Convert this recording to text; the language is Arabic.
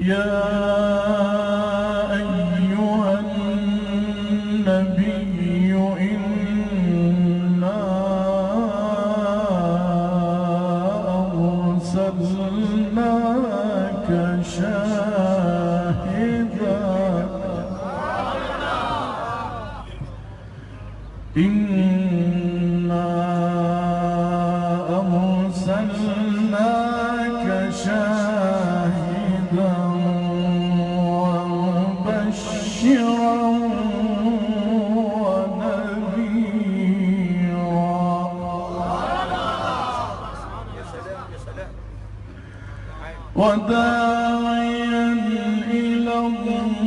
يا أيها النبي إنا أرسلناك شاهدا إنا أرسلناك شاهدا ومبشرا ونذيرا وداعيا إلى الله